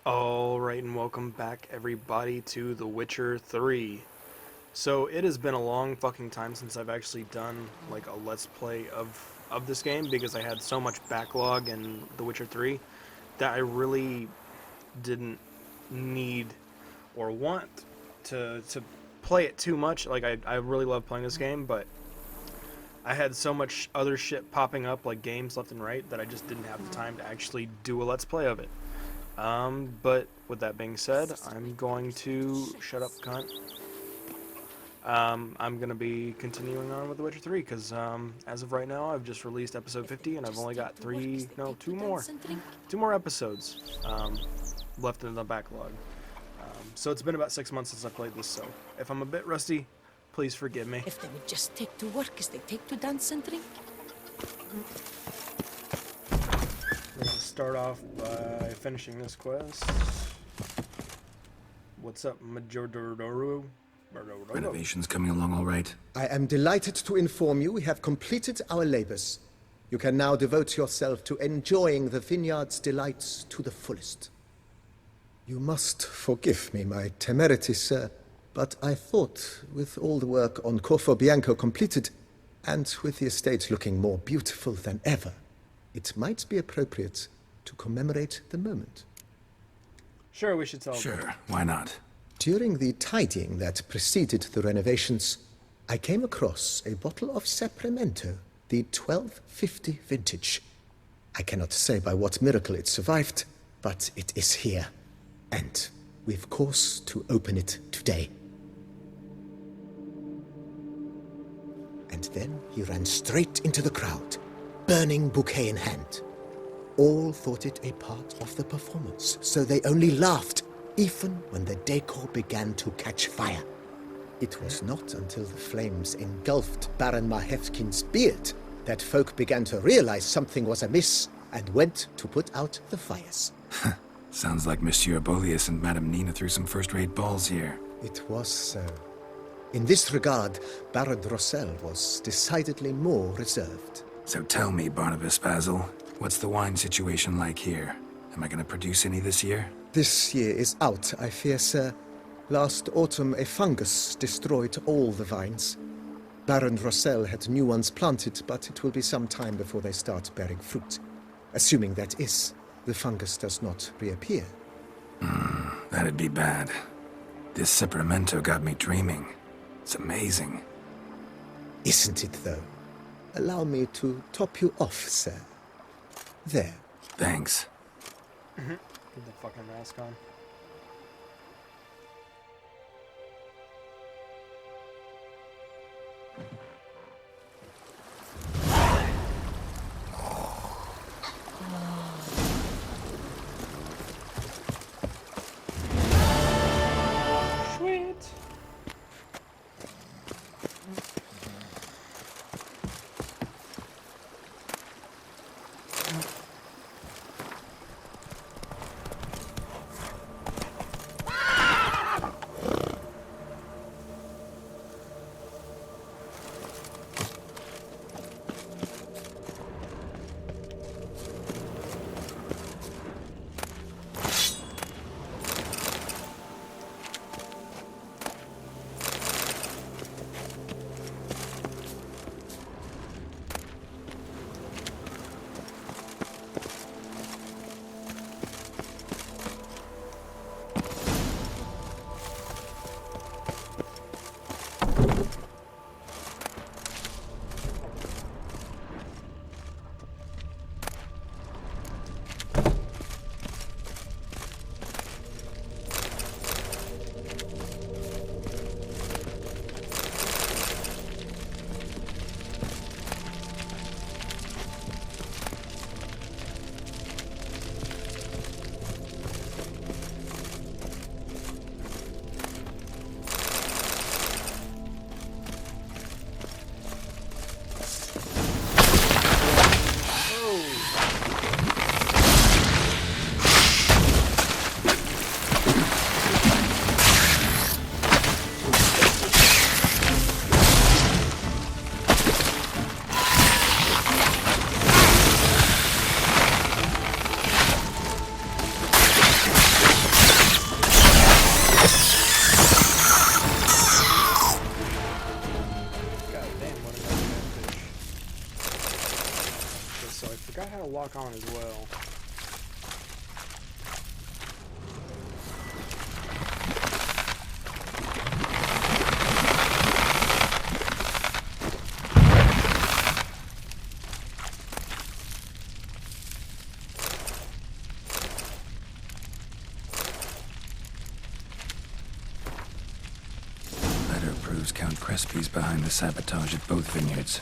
Alright, and welcome back everybody to The Witcher 3. So it has been a long fucking time since I've actually done like a let's play of this game because I had so much backlog in The Witcher 3 that I really didn't need or want to play it too much. Like I really love playing this game, but I had so much other shit popping up like games left and right that I just didn't have the time to actually do a let's play of it. But with that being said, I'm going to shut up, cunt. I'm gonna be continuing on with The Witcher 3 because as of right now, I've just released episode 50, and I've only got two more episodes left in the backlog. So it's been about 6 months since I played this. So if I'm a bit rusty, please forgive me. If they would just take to work as they take to dance and drink. We're gonna start off by finishing this quest. What's up, Majordoru? Renovations coming along all right? I am delighted to inform you we have completed our labors. You can now devote yourself to enjoying the vineyard's delights to the fullest. You must forgive me my temerity, sir, but I thought, with all the work on Corfo Bianco completed, and with the estate looking more beautiful than ever, it might be appropriate to commemorate the moment. Sure, we should tell them. Sure, why not? During the tidying that preceded the renovations, I came across a bottle of Sapramento, the 1250 vintage. I cannot say by what miracle it survived, but it is here. And we've cause to open it today. And then he ran straight into the crowd, burning bouquet in hand. All thought it a part of the performance, so they only laughed, even when the decor began to catch fire. It was not until the flames engulfed Baron Mahevkin's beard that folk began to realize something was amiss and went to put out the fires. Sounds like Monsieur Bolius and Madame Nina threw some first-rate balls here. It was so. In this regard, Baron Rossel was decidedly more reserved. So tell me, Barnabas Basil, what's the wine situation like here? Am I gonna produce any this year? This year is out, I fear, sir. Last autumn, a fungus destroyed all the vines. Baron Rossel had new ones planted, but it will be some time before they start bearing fruit. Assuming that is, the fungus does not reappear. That'd be bad. This Sapramento got me dreaming. It's amazing. Isn't it, though? Allow me to top you off, sir. There. Thanks. Get the fucking mask on. Sweet. lock on as well. Letter proves Count Crespi's behind the sabotage at both vineyards.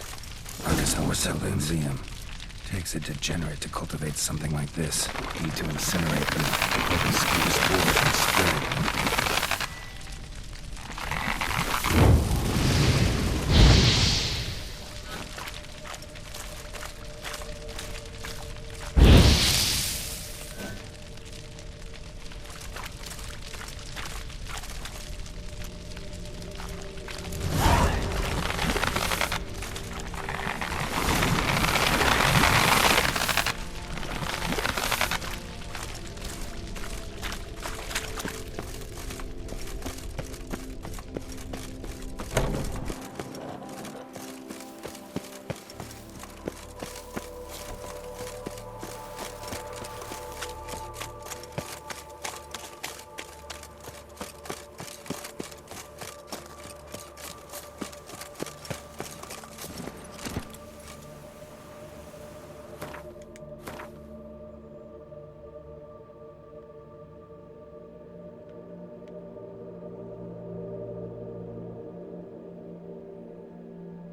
Arkansas was settled in Zium. Takes a degenerate to cultivate something like this. Need to incinerate them. Let the squeeze forward and spread.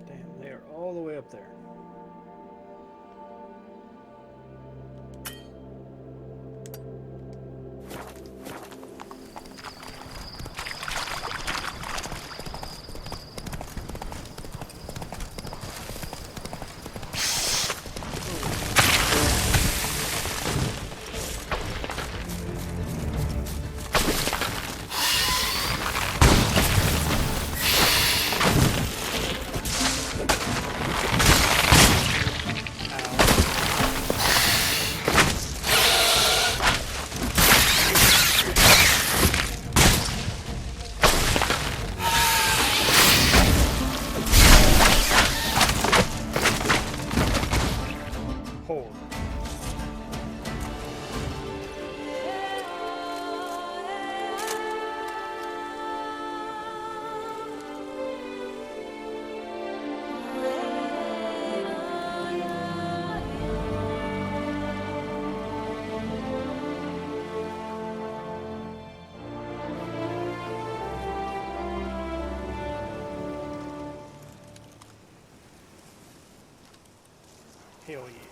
Damn, they are all the way up there. Hold. Hell yeah.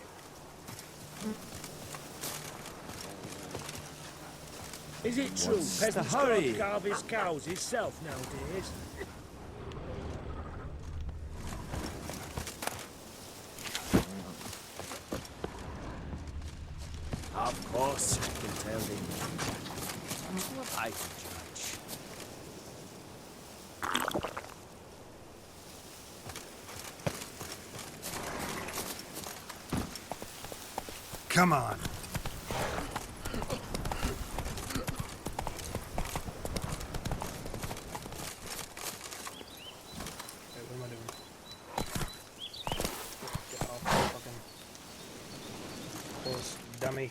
Is it true peasants can't carve his cows himself nowadays? Of course, I can tell him. What I can judge. Come on. Wait, what am I doing? Get off the fucking horse, dummy.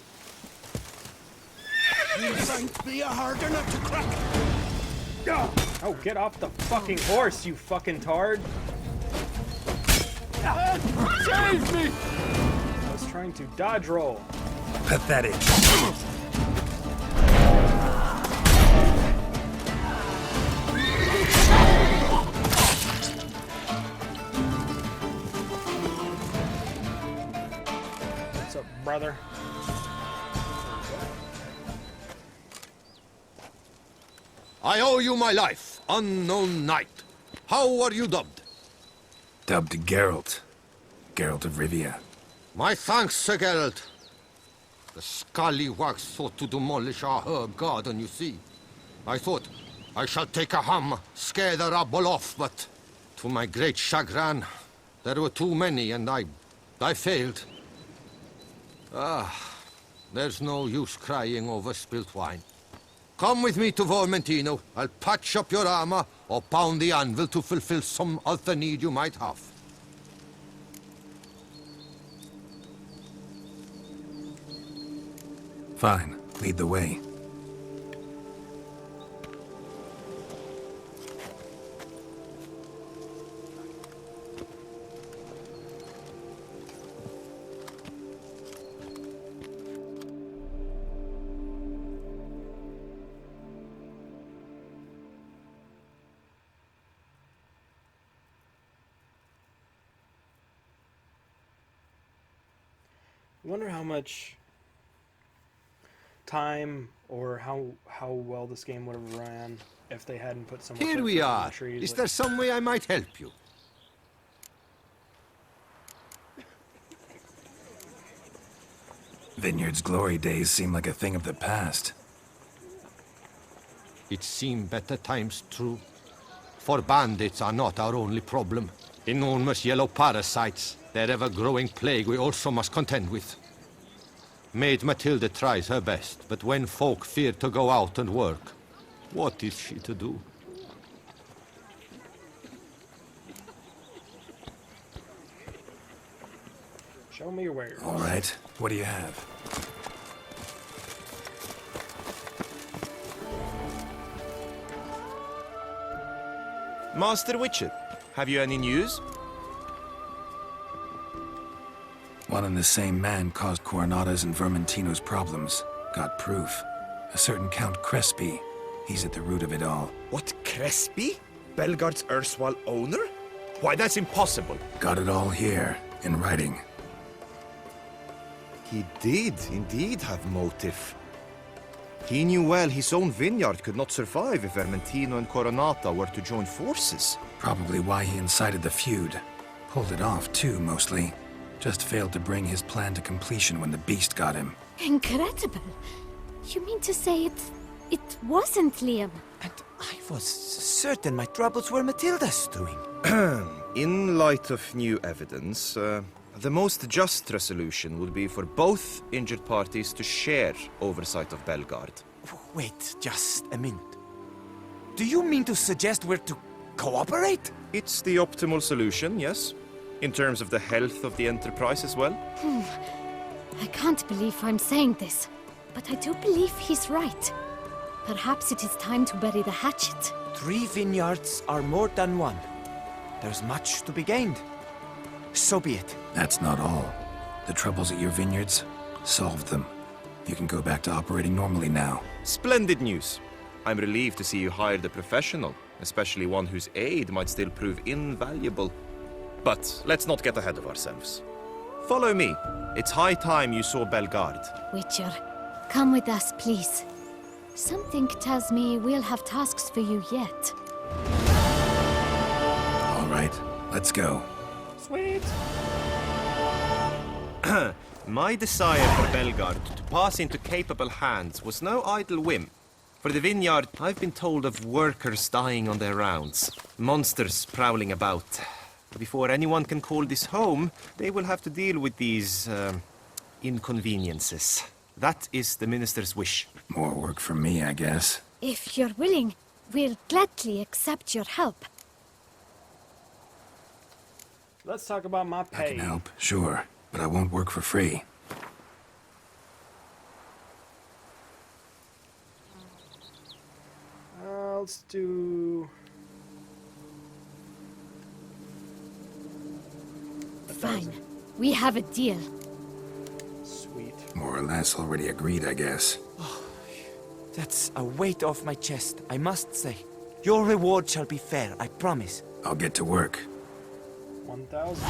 You think me a harder nut to crack? Oh, get off the fucking horse, you fucking tard! Save me! I was trying to dodge roll. Pathetic. What's up, brother? I owe you my life, unknown knight. How are you dubbed? Dubbed Geralt. Geralt of Rivia. My thanks, Sir Geralt. The scallywags sought to demolish our herb garden, you see. I thought, I shall take a ham, scare the rabble off, but to my great chagrin, there were too many and I failed. There's no use crying over spilt wine. Come with me to Vermentino. I'll patch up your armor or pound the anvil to fulfill some other need you might have. Fine, lead the way. I wonder how much time or how well this game would have ran if they hadn't put so much Here effort we in the are. trees. Is Like- there some way I might help you? Vineyard's glory days seem like a thing of the past. It seem better times true. For bandits are not our only problem. Enormous yellow parasites, their ever-growing plague we also must contend with. Maid Matilda tries her best, but when folk fear to go out and work, what is she to do? Show me your wares. All right, what do you have? Master Witcher, have you any news? One and the same man caused Coronata's and Vermentino's problems. Got proof. A certain Count Crespi. He's at the root of it all. What, Crespi? Belgard's erstwhile owner? Why, that's impossible. Got it all here, in writing. He did indeed have motive. He knew well his own vineyard could not survive if Vermentino and Coronata were to join forces. Probably why he incited the feud. Pulled it off, too, mostly. Just failed to bring his plan to completion when the beast got him. Incredible. You mean to say it wasn't Liam? And I was certain my troubles were Matilda's doing. In light of new evidence, the most just resolution would be for both injured parties to share oversight of Belgard. Wait, just a minute. Do you mean to suggest we're to cooperate? It's the optimal solution, yes. In terms of the health of the enterprise as well. I can't believe I'm saying this, but I do believe he's right. Perhaps it is time to bury the hatchet. 3 vineyards are more than one. There's much to be gained. So be it. That's not all. The troubles at your vineyards, solved them. You can go back to operating normally now. Splendid news. I'm relieved to see you hired a professional, especially one whose aid might still prove invaluable. But let's not get ahead of ourselves. Follow me. It's high time you saw Belgard. Witcher, come with us, please. Something tells me we'll have tasks for you yet. All right, let's go. Sweet. My desire for Belgard to pass into capable hands was no idle whim. For the vineyard, I've been told of workers dying on their rounds, monsters prowling about. Before anyone can call this home, they will have to deal with these inconveniences. That is the minister's wish. More work for me, I guess. If you're willing, we'll gladly accept your help. Let's talk about my I pay. can help, sure, but I won't work for free. Let's do... Fine. We have a deal. Sweet. More or less already agreed, I guess. That's a weight off my chest, I must say. Your reward shall be fair, I promise. I'll get to work. 1,000.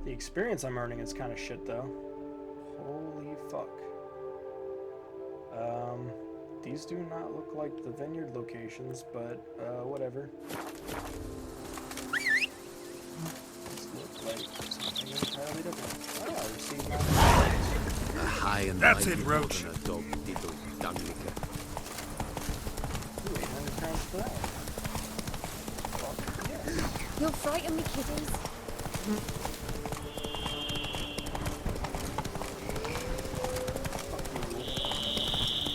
The experience I'm earning is kind of shit, though. Holy fuck. These do not look like the vineyard locations, but, whatever. These look like something entirely different. Oh, I received my... High and That's mighty it, Roach. more than a dog diddle dung licker. Ooh, 800 crowns for that. Fuck, yes. You'll frighten me, kiddies.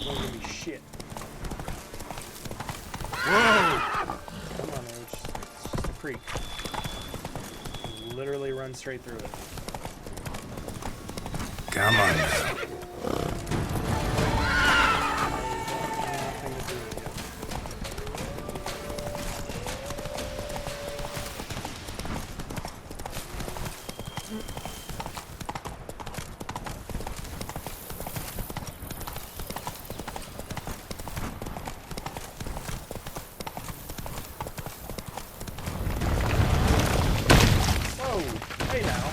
Don't give me shit. Whoa! Come on creek. Literally run straight through it. Come on now. Nothing to do with it. Whoa! Hey now.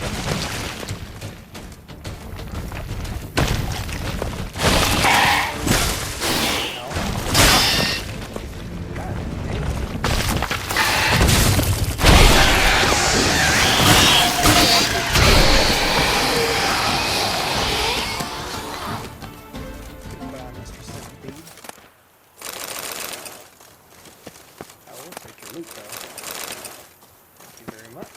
Goodbye, Mr. Centipede. I will take your loot, though. Thank you very much.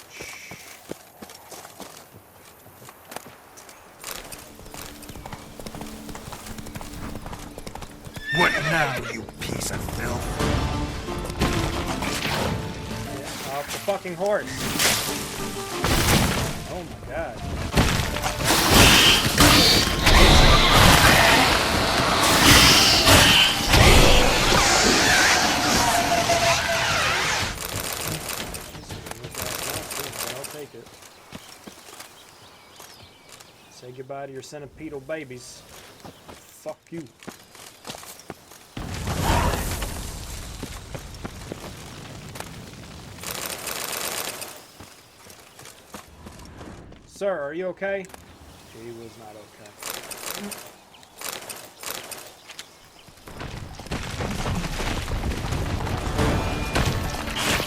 What now, you piece of filth? Off the fucking horse. Oh my god. I'll take it. Say goodbye to your centipedal babies. Fuck you. Sir, are you okay? He was not okay.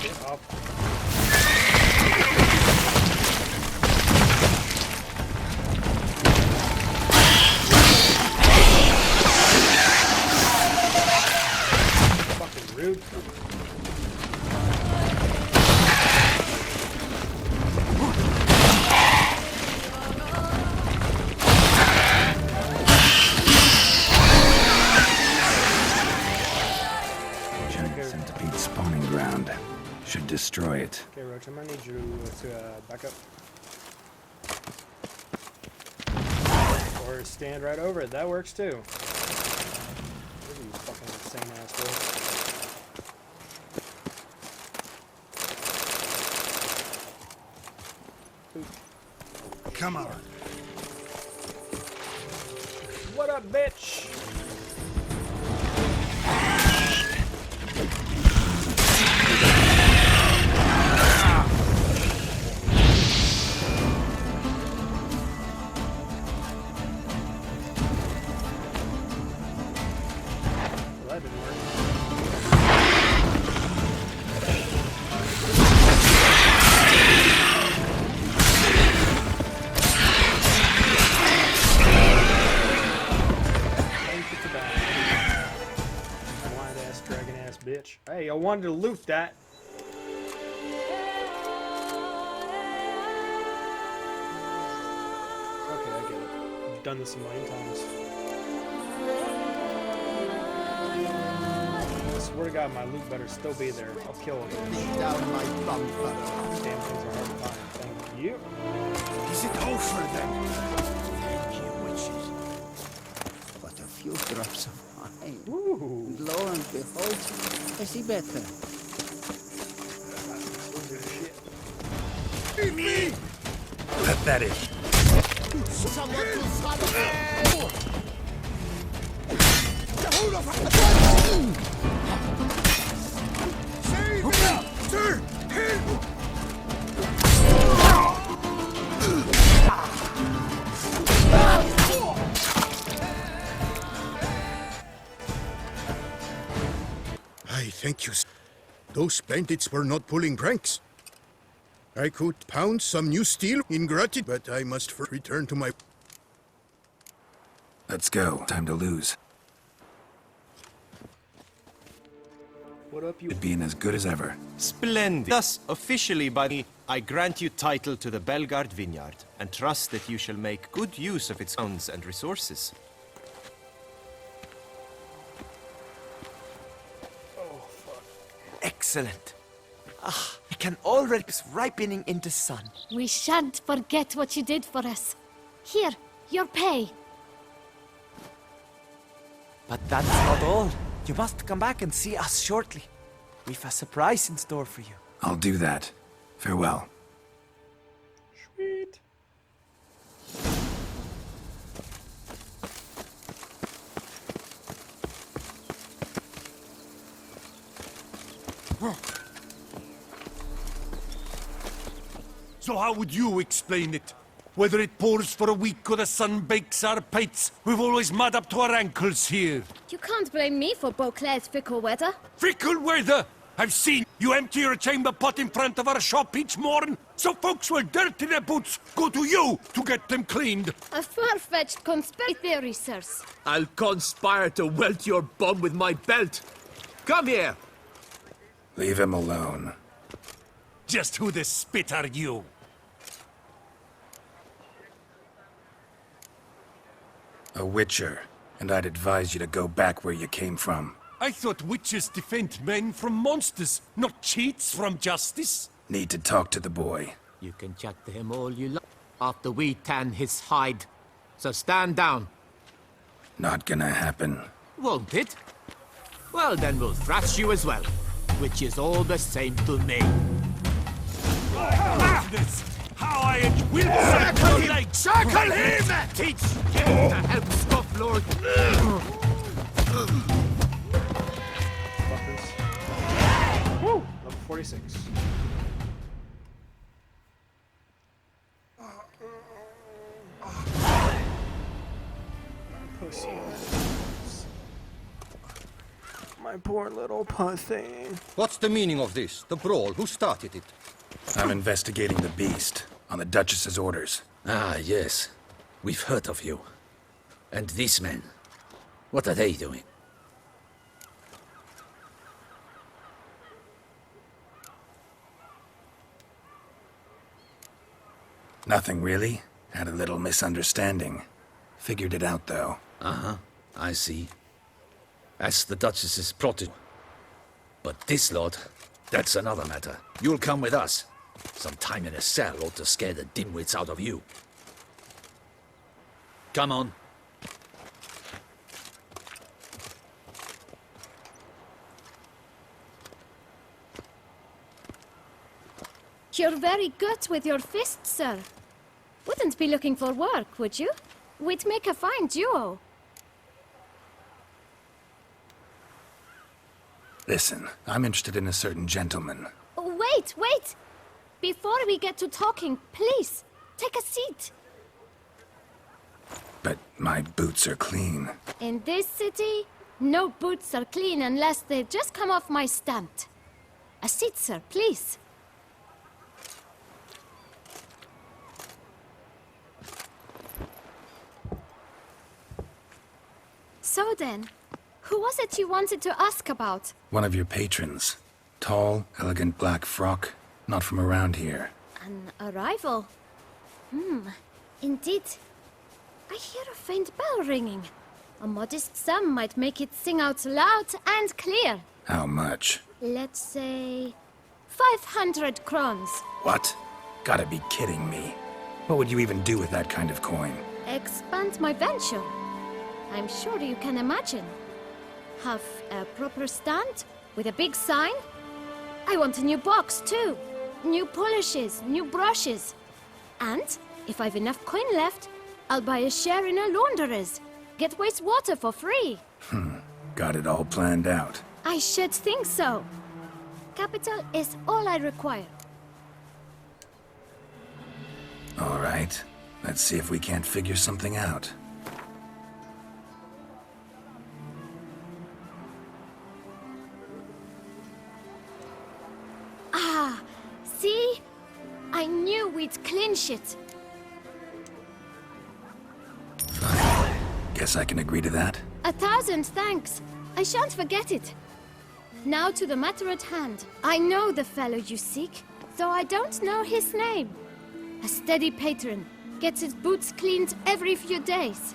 Get up. Fucking rude. Giant centipede spawning ground. Should destroy it. Okay, Roach, I'm gonna need you to back up. Or stand right over it. That works too. Look at you fucking insane asshole. Come on. What up, bitch? Well, that didn't work. Thank you for that. Blind ass, dragon ass bitch. Hey, I wanted to loot that. Okay, I get it. I've done this a million times. I swear to God, my loot better still be there. I'll kill him. Down my bumper. These damn things are hard to find. Thank you. Is it over then? Thank you, witches. But a few drops of wine. Ooh. Lo and behold, I see better. Pathetic. I thank you. Those bandits were not pulling pranks. I could pound some new steel in gratitude, but I must first return to my... Let's go. Time to lose. What up, you? It being as good as ever. Splendid. Thus, officially by me, I grant you title to the Belgard Vineyard, and trust that you shall make good use of its grounds and resources. Oh, fuck. Excellent. I can already be ripening in the sun. We shan't forget what you did for us. Here, your pay. But that's not all. You must come back and see us shortly. We've a surprise in store for you. I'll do that. Farewell. Sweet. So how would you explain it? Whether it pours for a week or the sun bakes our pates, we've always mud up to our ankles here. You can't blame me for Beauclair's fickle weather. Fickle weather! I've seen you empty your chamber pot in front of our shop each morn, so folks will dirty their boots go to you to get them cleaned. A far-fetched conspiracy theory, sirs. I'll conspire to welt your bum with my belt. Come here! Leave him alone. Just who the spit are you? A witcher, and I'd advise you to go back where you came from. I thought witches defend men from monsters, not cheats from justice. Need to talk to the boy. You can chat to him all you like after we tan his hide. So stand down. Not gonna happen. Won't it? Well, then we'll thrash you as well, which is all the same to me. Goodness, how I will circle your legs! Circle him! Teach him to help Scoff Lord. Woo! Level 46. Pussy. My poor little pussy. What's the meaning of this? The brawl? Who started it? I'm investigating the beast, on the Duchess's orders. Ah, yes. We've heard of you. And these men, what are they doing? Nothing really. Had a little misunderstanding. Figured it out, though. Uh-huh, I see. As the Duchess's protege. But this lot, that's another matter. You'll come with us. Some time in a cell ought to scare the dimwits out of you. Come on. You're very good with your fists, sir. Wouldn't be looking for work, would you? We'd make a fine duo. Listen, I'm interested in a certain gentleman. Wait, wait! Before we get to talking, please, take a seat. But my boots are clean. In this city, no boots are clean unless they just come off my stand. A seat, sir, please. So then, who was it you wanted to ask about? One of your patrons. Tall, elegant black frock. Not from around here. An arrival? Indeed. I hear a faint bell ringing. A modest sum might make it sing out loud and clear. How much? Let's say 500 crowns. What? Gotta be kidding me. What would you even do with that kind of coin? Expand my venture. I'm sure you can imagine. Have a proper stand with a big sign. I want a new box too. New polishes, new brushes. And if I've enough coin left, I'll buy a share in a launderer's. Get wastewater for free. Got it all planned out. I should think so. Capital is all I require. All right. Let's see if we can't figure something out. Ah, see? I knew we'd clinch it. Fine. Guess I can agree to that. 1,000 thanks. I shan't forget it. Now to the matter at hand. I know the fellow you seek, though I don't know his name. A steady patron. Gets his boots cleaned every few days.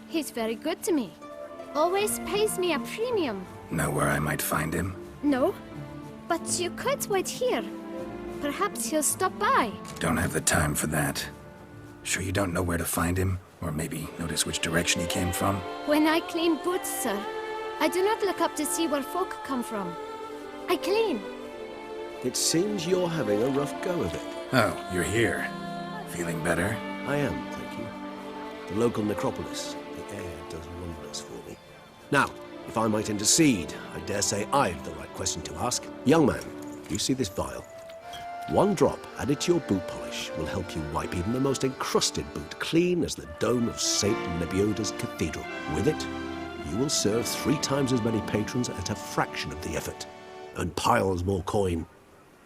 He's very good to me. Always pays me a premium. Know where I might find him? No, But you could wait here. Perhaps he'll stop by. Don't have the time for that. Sure you don't know where to find him? Or maybe notice which direction he came from? When I clean boots, sir, I do not look up to see where folk come from. I clean. It seems you're having a rough go of it. Oh, you're here. Feeling better? I am, thank you. The local necropolis. The air does wonders for me. Now, if I might intercede, I dare say I've the right question to ask. Young man, you see this vial? One drop added to your boot polish will help you wipe even the most encrusted boot clean as the dome of St. Lebioda's cathedral. With it, you will serve 3 times as many patrons at a fraction of the effort, and piles more coin.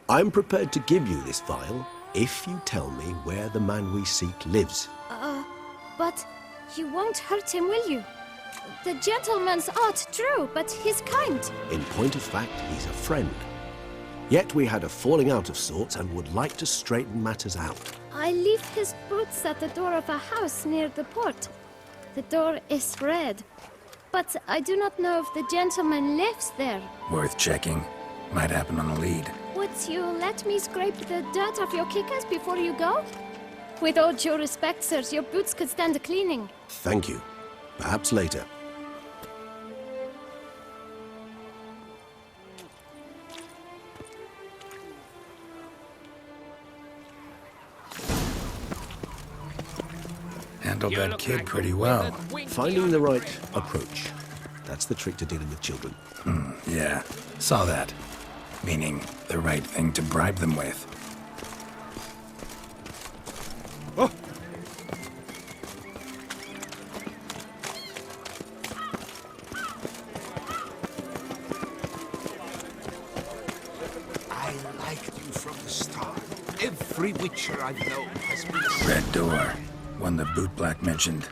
I'm prepared to give you this vial if you tell me where the man we seek lives. But you won't hurt him, will you? The gentleman's art, true, but he's kind. In point of fact, he's a friend. Yet we had a falling out of sorts and would like to straighten matters out. I leave his boots at the door of a house near the port. The door is red, but I do not know if the gentleman lives there. Worth checking. Might happen on a lead. Would you let me scrape the dirt off your kickers before you go? With all due respect, sirs, your boots could stand a cleaning. Thank you. Perhaps later. Handled that kid pretty well. Finding the right approach. That's the trick to dealing with children. Yeah, saw that. Meaning, the right thing to bribe them with. Oh. I liked you from the start. Every Witcher I've known has been... Red door. One the boot black mentioned.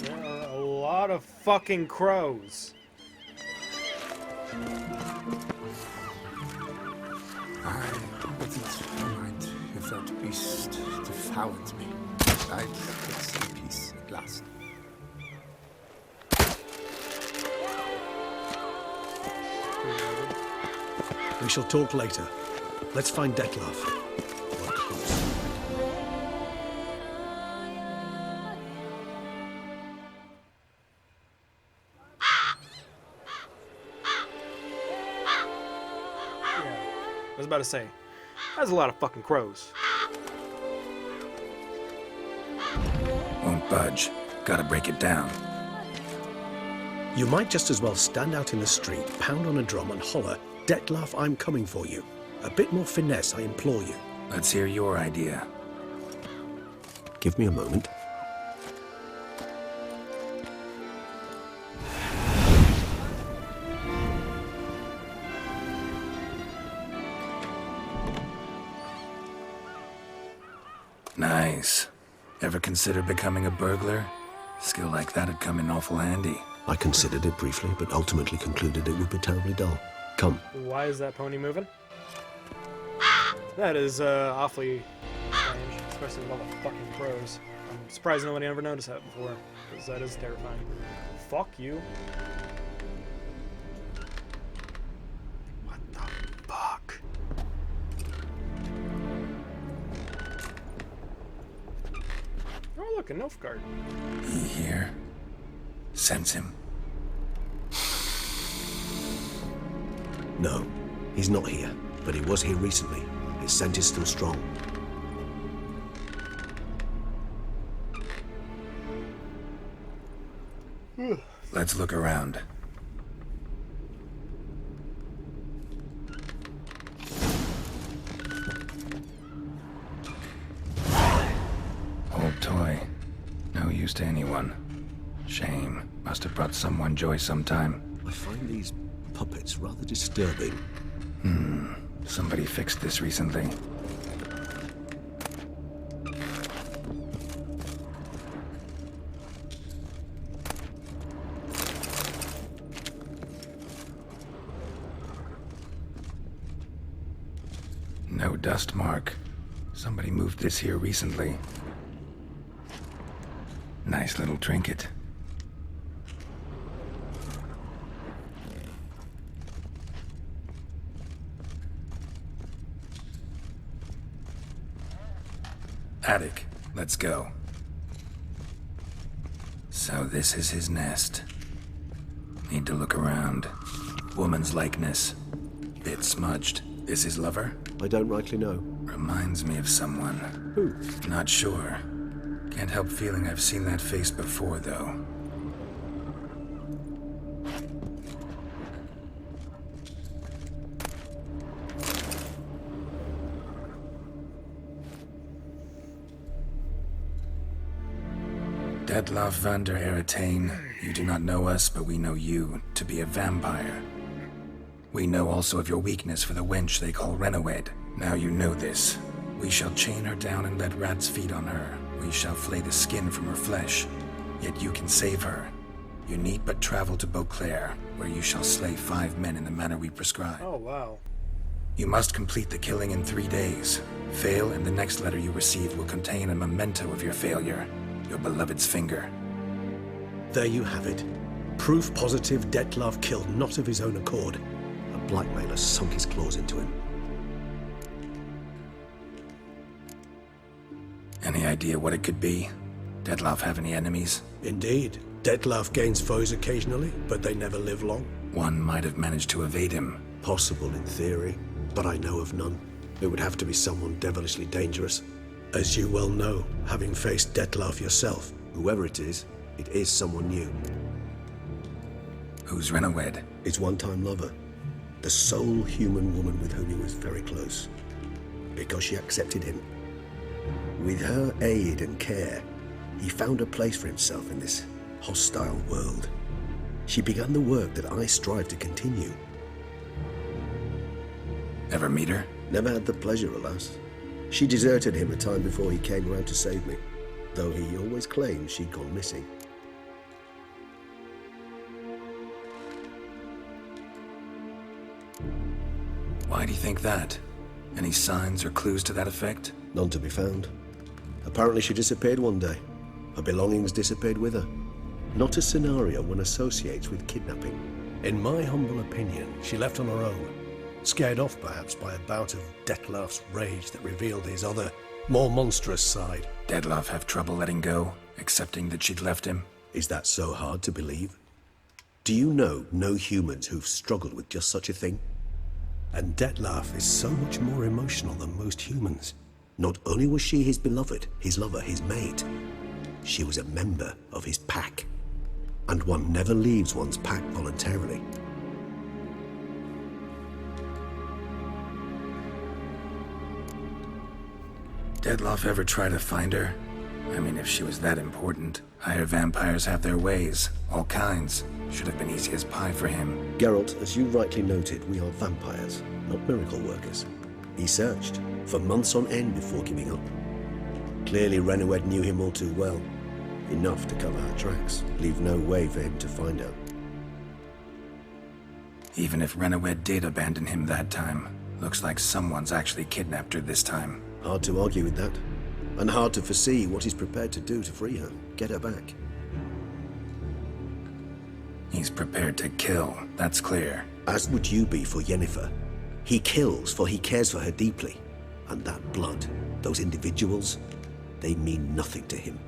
There are a lot of fucking crows. I wouldn't mind if that beast devoured me. I'd get some peace at last. We shall talk later. Let's find Dettlaff. I was about to say, that's a lot of fucking crows. Won't budge. Gotta break it down. You might just as well stand out in the street, pound on a drum and holler, "Dettlaff, I'm coming for you." A bit more finesse, I implore you. Let's hear your idea. Give me a moment. Nice. Ever consider becoming a burglar? Skill like that'd come in awful handy. I considered it briefly, but ultimately concluded it would be terribly dull. Come. Why is that pony moving? That is awfully strange, especially with all the fucking crows. I'm surprised nobody ever noticed that before, because that is terrifying. Fuck you. What the fuck? Oh look, a Nilfgaard. He here? Sense him. No, he's not here, but he was here recently. His scent is still strong. Let's look around. Old toy. No use to anyone. Shame. Must have brought someone joy sometime. I find these puppets rather disturbing. Somebody fixed this recently. No dust mark. Somebody moved this here recently. Nice little trinket. Attic, let's go. So this is his nest. Need to look around. Woman's likeness. Bit smudged. Is his lover? I don't rightly know. Reminds me of someone. Who? Not sure. Can't help feeling I've seen that face before, though. Detlef van der Eretain, you do not know us, but we know you to be a vampire. We know also of your weakness for the wench they call Renowed. Now you know this. We shall chain her down and let rats feed on her. We shall flay the skin from her flesh. Yet you can save her. You need but travel to Beauclair, where you shall slay 5 men in the manner we prescribe. Oh, wow. You must complete the killing in 3 days. Fail, and the next letter you receive will contain a memento of your failure. Your beloved's finger. There you have it. Proof positive Detlef killed not of his own accord. A blackmailer sunk his claws into him. Any idea what it could be? Detlef have any enemies? Indeed. Detlef gains foes occasionally, but they never live long. One might have managed to evade him. Possible in theory, but I know of none. It would have to be someone devilishly dangerous. As you well know, having faced Detlef yourself, whoever it is someone new. Who's Renowed? His one-time lover. The sole human woman with whom he was very close. Because she accepted him. With her aid and care, he found a place for himself in this hostile world. She began the work that I strive to continue. Ever meet her? Never had the pleasure, alas. She deserted him a time before he came around to save me, though he always claimed she'd gone missing. Why do you think that? Any signs or clues to that effect? None to be found. Apparently she disappeared one day. Her belongings disappeared with her. Not a scenario one associates with kidnapping. In my humble opinion, she left on her own. Scared off, perhaps, by a bout of Detlef's rage that revealed his other, more monstrous side. Detlef have trouble letting go, accepting that she'd left him? Is that so hard to believe? Do you know no humans who've struggled with just such a thing? And Detlef is so much more emotional than most humans. Not only was she his beloved, his lover, his mate, she was a member of his pack. And one never leaves one's pack voluntarily. Detlef ever try to find her? I mean, if she was that important. Higher vampires have their ways, all kinds. Should have been easy as pie for him. Geralt, as you rightly noted, we are vampires, not miracle workers. He searched for months on end before giving up. Clearly Renowed knew him all too well. Enough to cover her tracks, leave no way for him to find her. Even if Renowed did abandon him that time, looks like someone's actually kidnapped her this time. Hard to argue with that. And hard to foresee what he's prepared to do to free her, get her back. He's prepared to kill, that's clear. As would you be for Yennefer. He kills for he cares for her deeply. And that blood, those individuals, they mean nothing to him.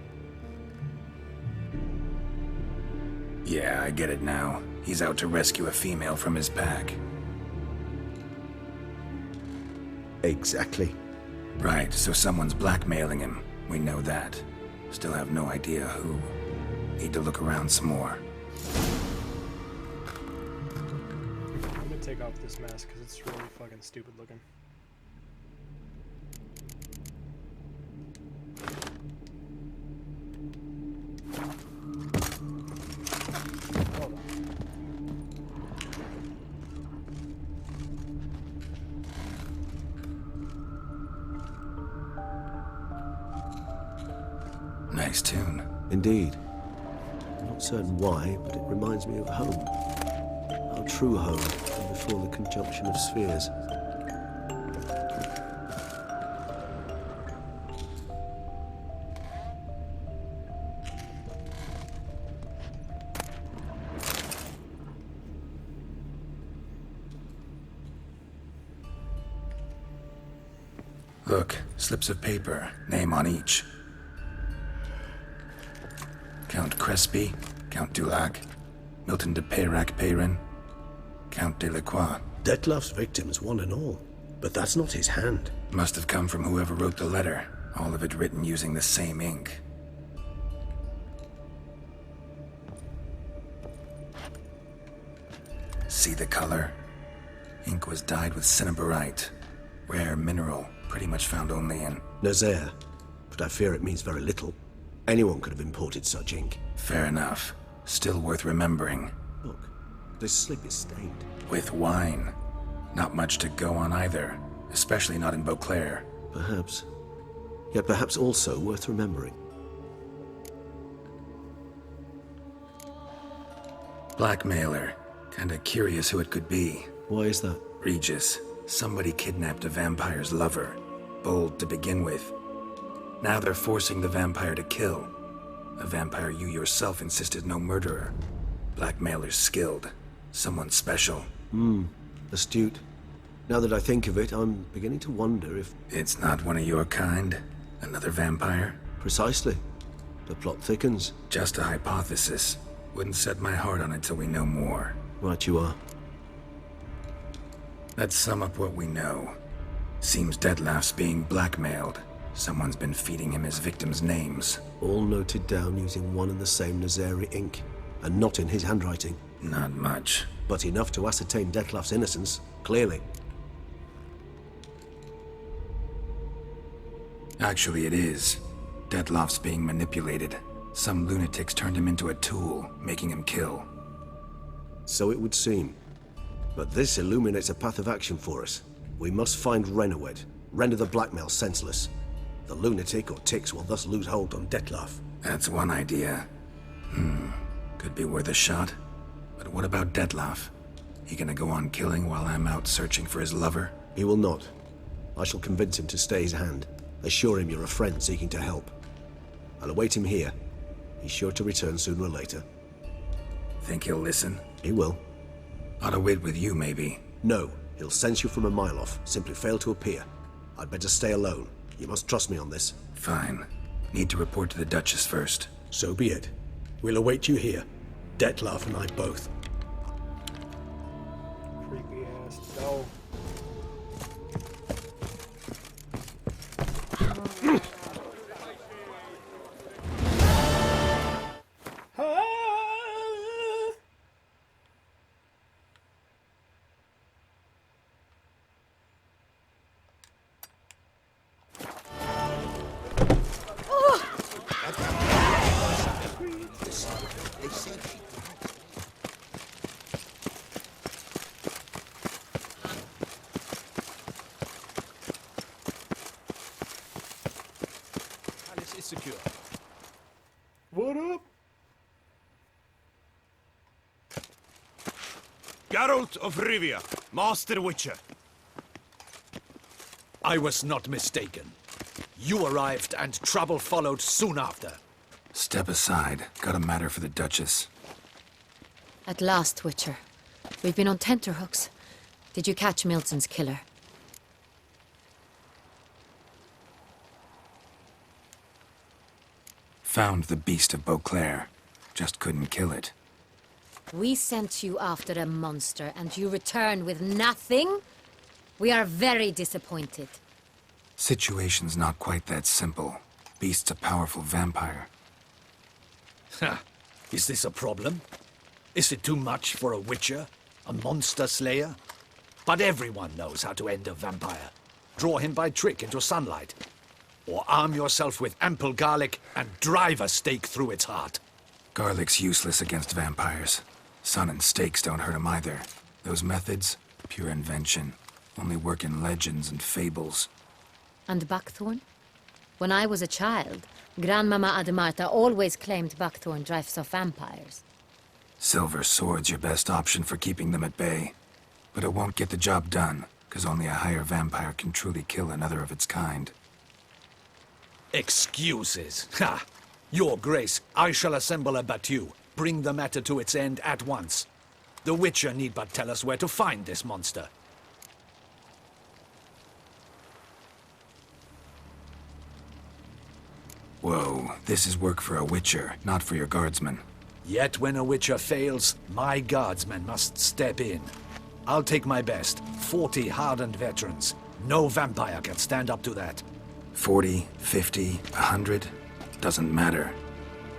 Yeah, I get it now. He's out to rescue a female from his pack. Exactly. Right, so someone's blackmailing him. We know that. Still have no idea who. Need to look around some more. I'm gonna take off this mask because it's really fucking stupid looking. Hold on. Nice tune. Indeed. I'm not certain why, but it reminds me of home. Our true home, and before the conjunction of spheres. Look, slips of paper, name on each. Count Crespi, Count Dulac, Milton de Peyrac-Peyrin, Count Delacroix. Detlef's victims, one and all. But that's not his hand. Must have come from whoever wrote the letter, all of it written using the same ink. See the color? Ink was dyed with cinnabarite, rare mineral, pretty much found only in Nazaire, but I fear it means very little. Anyone could have imported such ink. Fair enough. Still worth remembering. Look, this slip is stained. With wine. Not much to go on either, especially not in Beauclair. Perhaps. Yet perhaps also worth remembering. Blackmailer. Kinda curious who it could be. Why is that? Regis. Somebody kidnapped a vampire's lover. Bold to begin with. Now they're forcing the vampire to kill. A vampire you yourself insisted no murderer. Blackmailer's skilled. Someone special. Astute. Now that I think of it, I'm beginning to wonder if... It's not one of your kind? Another vampire? Precisely. The plot thickens. Just a hypothesis. Wouldn't set my heart on it till we know more. Right you are. Let's sum up what we know. Seems Detlef's being blackmailed. Someone's been feeding him his victims' names. All noted down using one and the same Nazari ink, and not in his handwriting. Not much. But enough to ascertain Detlef's innocence, clearly. Actually, it is. Detlef's being manipulated. Some lunatics turned him into a tool, making him kill. So it would seem. But this illuminates a path of action for us. We must find Renowed, render the blackmail senseless. The lunatic or ticks will thus lose hold on Detlef. That's one idea. Could be worth a shot. But what about Detlef? He gonna go on killing while I'm out searching for his lover? He will not. I shall convince him to stay his hand. Assure him you're a friend seeking to help. I'll await him here. He's sure to return sooner or later. Think he'll listen? He will. Ought to wait with you, maybe. No, he'll sense you from a mile off. Simply fail to appear. I'd better stay alone. You must trust me on this. Fine. Need to report to the Duchess first. So be it. We'll await you here. Detlef and I both. Creepy ass doll. Secure. What up? Geralt of Rivia, Master Witcher. I was not mistaken. You arrived and trouble followed soon after. Step aside. Got a matter for the Duchess. At last, Witcher. We've been on tenterhooks. Did you catch Milton's killer? Found the beast of Beauclair. Just couldn't kill it. We sent you after a monster, and you return with nothing? We are very disappointed. Situation's not quite that simple. Beast's a powerful vampire. Ha! Is this a problem? Is it too much for a witcher? A monster slayer? But everyone knows how to end a vampire. Draw him by trick into sunlight. Or arm yourself with ample garlic and drive a stake through its heart. Garlic's useless against vampires. Sun and stakes don't hurt him either. Those methods, pure invention. Only work in legends and fables. And buckthorn? When I was a child, Grandmama Ademarta always claimed buckthorn drives off vampires. Silver sword's your best option for keeping them at bay. But it won't get the job done, because only a higher vampire can truly kill another of its kind. Excuses. Ha! Your Grace, I shall assemble a battue. Bring the matter to its end at once. The Witcher need but tell us where to find this monster. Whoa, this is work for a witcher, not for your guardsmen. Yet when a witcher fails, my guardsmen must step in. I'll take my best. 40 hardened veterans. No vampire can stand up to that. 40, 50, 100? Doesn't matter.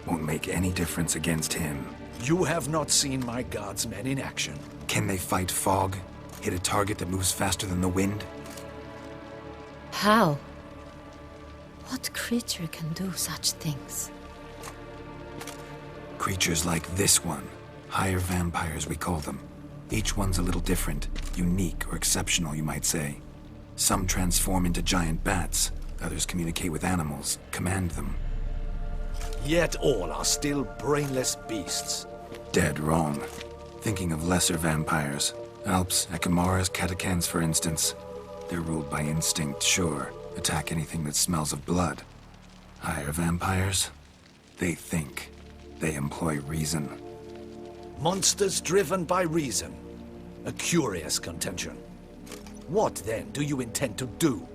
Won't make any difference against him. You have not seen my guardsmen in action. Can they fight fog? Hit a target that moves faster than the wind? How? What creature can do such things? Creatures like this one. Higher vampires, we call them. Each one's a little different. Unique or exceptional, you might say. Some transform into giant bats. Others communicate with animals, command them. Yet all are still brainless beasts. Dead wrong. Thinking of lesser vampires. Alps, Ekamaras, Catacans, for instance. They're ruled by instinct, sure. Attack anything that smells of blood. Higher vampires? They think. They employ reason. Monsters driven by reason. A curious contention. What, then, do you intend to do?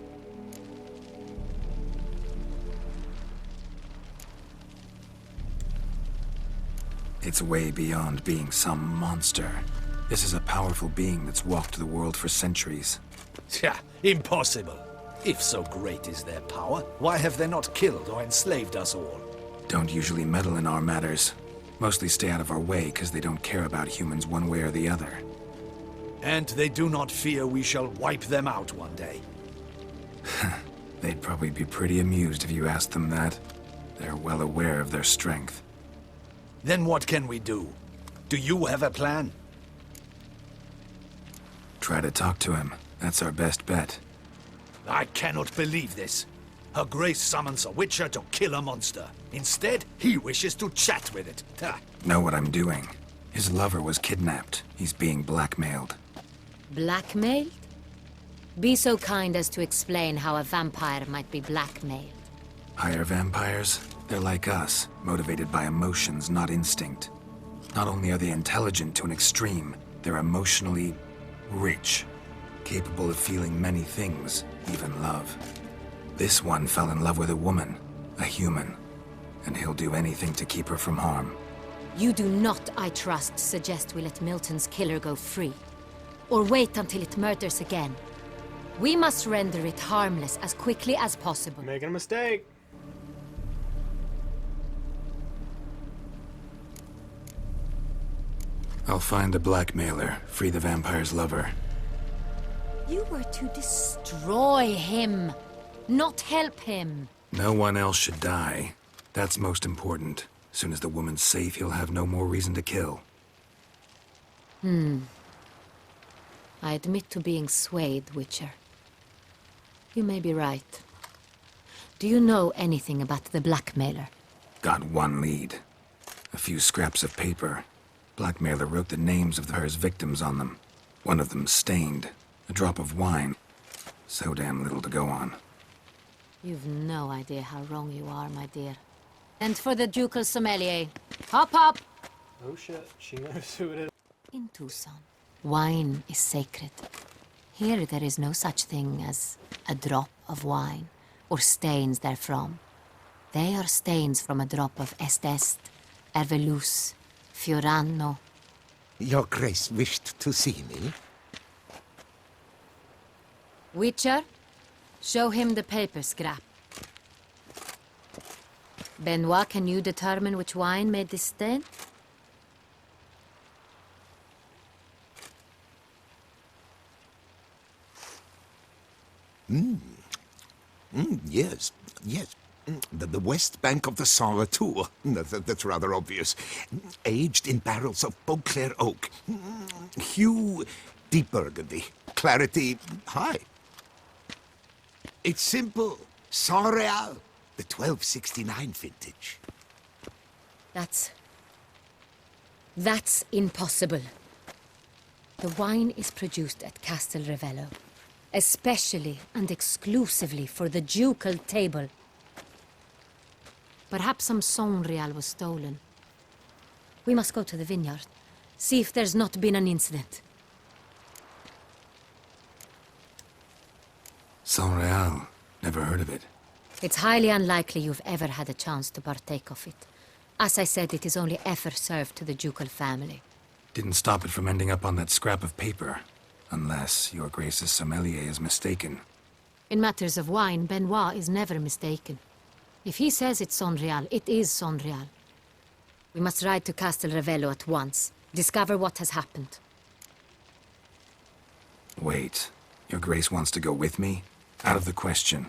It's way beyond being some monster. This is a powerful being that's walked the world for centuries. Yeah, impossible. If so great is their power, why have they not killed or enslaved us all? Don't usually meddle in our matters. Mostly stay out of our way because they don't care about humans one way or the other. And they do not fear we shall wipe them out one day. They'd probably be pretty amused if you asked them that. They're well aware of their strength. Then what can we do? Do you have a plan? Try to talk to him. That's our best bet. I cannot believe this. Her Grace summons a witcher to kill a monster. Instead, he wishes to chat with it. Ha. Know what I'm doing. His lover was kidnapped. He's being blackmailed. Blackmailed? Be so kind as to explain how a vampire might be blackmailed. Higher vampires? They're like us, motivated by emotions, not instinct. Not only are they intelligent to an extreme, they're emotionally rich, capable of feeling many things, even love. This one fell in love with a woman, a human, and he'll do anything to keep her from harm. You do not, I trust, suggest we let Milton's killer go free. Or wait until it murders again. We must render it harmless as quickly as possible. Making a mistake. I'll find the blackmailer, free the vampire's lover. You were to destroy him, not help him. No one else should die. That's most important. As soon as the woman's safe, he'll have no more reason to kill. I admit to being swayed, Witcher. You may be right. Do you know anything about the blackmailer? Got one lead. A few scraps of paper. Blackmailer wrote the names of hers victims on them. One of them stained. A drop of wine. So damn little to go on. You've no idea how wrong you are, my dear. And for the ducal sommelier. Hop, hop! Oh shit, she knows who it is. In Tucson, wine is sacred. Here there is no such thing as a drop of wine, or stains therefrom. They are stains from a drop of Est, Ervelus, Fiorano. Your Grace wished to see me? Witcher, show him the paper scrap. Benoit, can you determine which wine made this stain? Yes, yes. The west bank of the Sarre Tour. That's rather obvious. Aged in barrels of Beauclair oak. Hue, deep burgundy. Clarity, high. It's simple. Saint-Réal, the 1269 vintage. That's impossible. The wine is produced at Castel Ravello, especially and exclusively for the ducal table. Perhaps some Saint-Réal was stolen. We must go to the vineyard, see if there's not been an incident. Saint-Réal. Never heard of it. It's highly unlikely you've ever had a chance to partake of it. As I said, it is only ever served to the ducal family. Didn't stop it from ending up on that scrap of paper. Unless your Grace's sommelier is mistaken. In matters of wine, Benoit is never mistaken. If he says it's Sonreal, it is Sonreal. We must ride to Castel Ravello at once. Discover what has happened. Wait. Your Grace wants to go with me? Out of the question.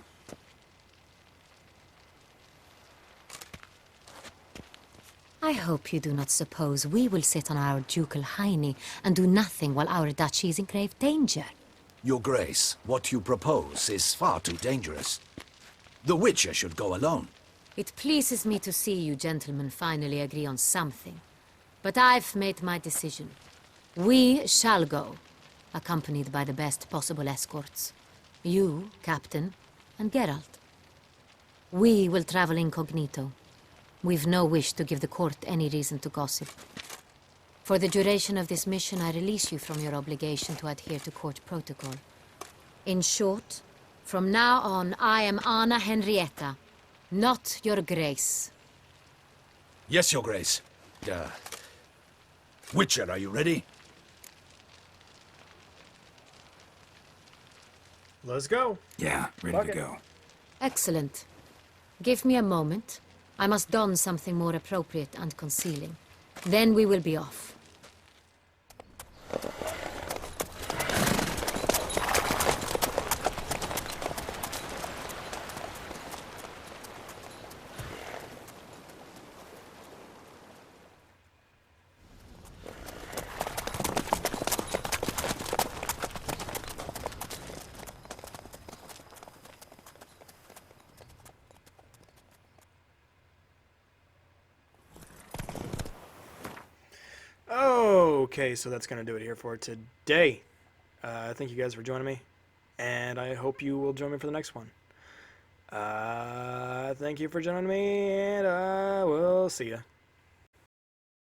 I hope you do not suppose we will sit on our ducal hiney and do nothing while our duchy is in grave danger. Your Grace, what you propose is far too dangerous. The Witcher should go alone. It pleases me to see you gentlemen finally agree on something. But I've made my decision. We shall go, accompanied by the best possible escorts. You, Captain, and Geralt. We will travel incognito. We've no wish to give the court any reason to gossip. For the duration of this mission, I release you from your obligation to adhere to court protocol. In short, from now on, I am Anna Henrietta, not your Grace. Yes, Your Grace. Witcher, are you ready? Let's go. Yeah, ready to go. Excellent. Give me a moment. I must don something more appropriate and concealing. Then we will be off. Okay, so that's going to do it here for today. Thank you guys for joining me, and I hope you will join me for the next one. Thank you for joining me, and I will see ya.